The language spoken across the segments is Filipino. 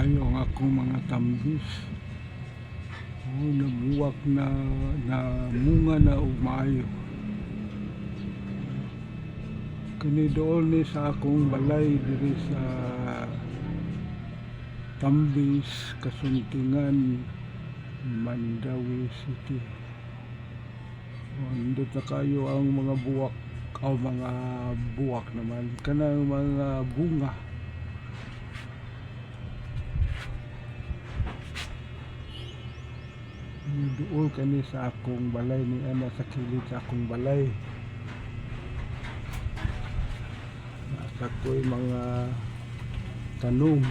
kayo ang akong mga tambis. Nabuwak na munga na og maayo. Kani doon ni sa akong balay diri sa Tambis, Kasuntingan, Mandawi City. Nandito na kayo ang mga buwak o mga buwak naman kanang mga bunga. Doon kani sa akong balay ni ana sa kilid sa akong balay. Nasa ko'y mga tanom,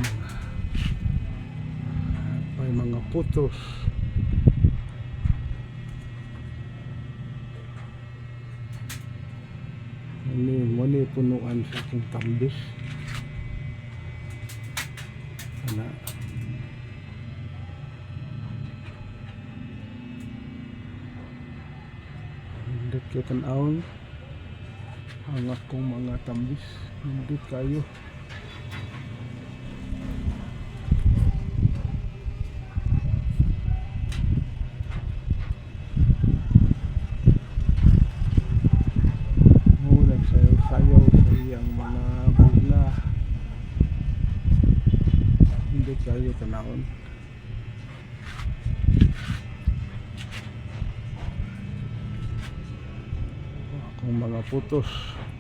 may mga putos. Muni punuan sa akong tambis. Ana. Hindi kayo tanawon ang akong mga tambis. Hindi kayo. Nagsayaw-sayaw sa iyang mga bunga. Hindi kayo tanawon. Akong mga putos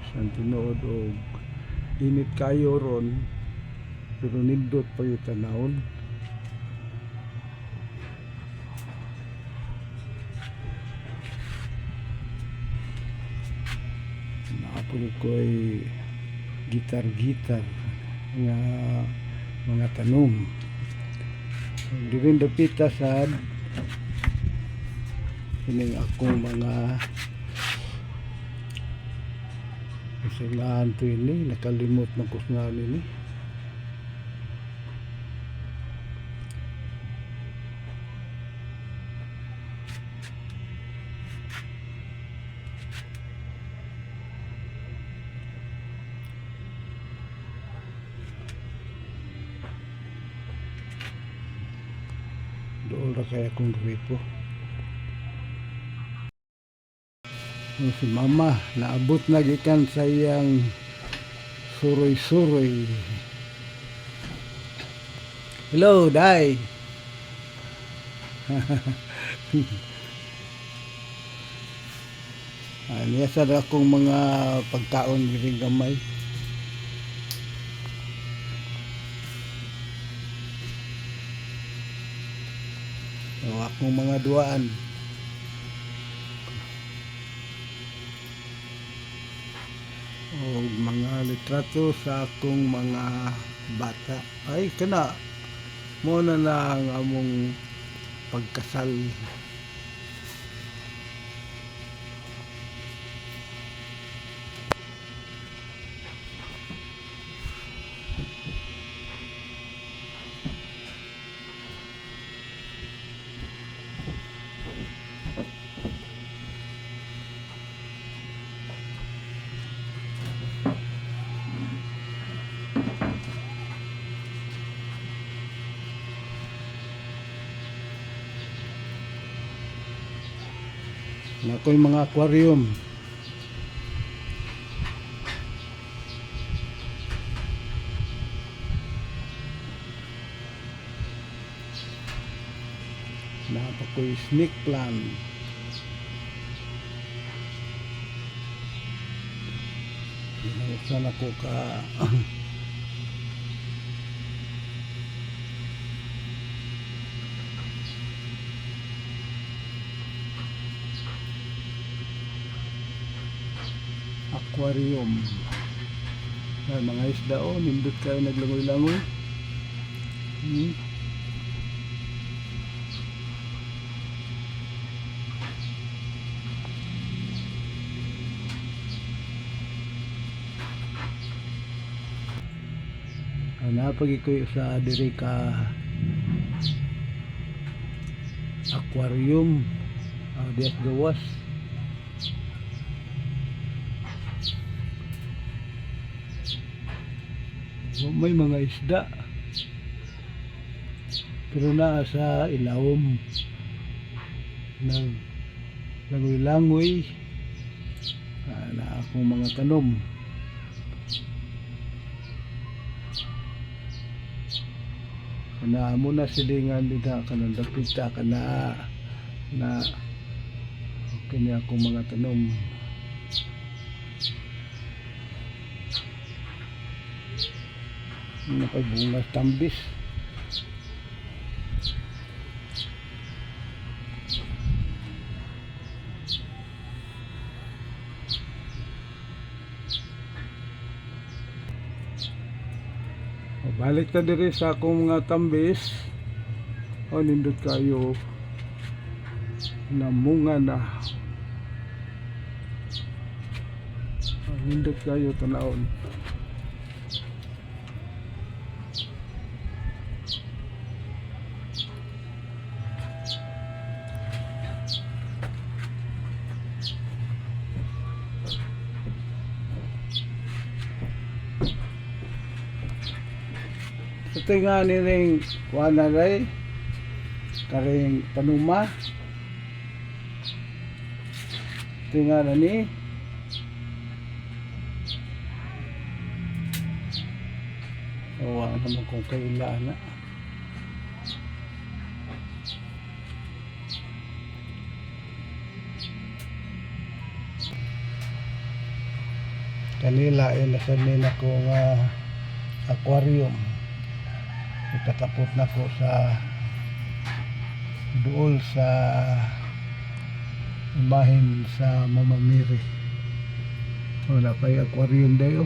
sa tinuod og init kayo ron pero nindot pa yung tanawon. Naapon ko'y gitar-gitar nga mga tanom. Dirin dapita sad kining akong mga kasalaan to ini, nakalimot ng kusngan ini. Doon ra kaya kong gripo. Si mama naabot na gikan sa iyang suroy-suroy. Hello, Day. Niya sa akong mga pagkaon giring gamay. Akong mga duaan. O mga litrato sa akong mga bata. Ay kana mo na ang among pagkasal. Na ko'y mga aquarium. Na pa ko'y snake plant. Sana ko ka aquarium. Ay, mga isda nindot kayo naglangoy-langoy. Napagi ko sa diri ka aquarium. Dias gawas. May mga isda. Pero naa sa ilawom nag langoy-langoy na akong mga tanom. Kana mo na silingan dita kanang dapita kana na kini akong mga tanom. Nakabungas tambis. Balik ta diri sa akong mga tambis. Nindot kayo namunga na. Nindot kayo tanawon. Ito nga niring kuanaray karing panuma. Ito nga na ni naman kung kailan na. Kanila ay nasanin akong aquarium. Itatapot na ko sa dool sa imahin sa Mama Mary. Wala pa yung aquarium dayo.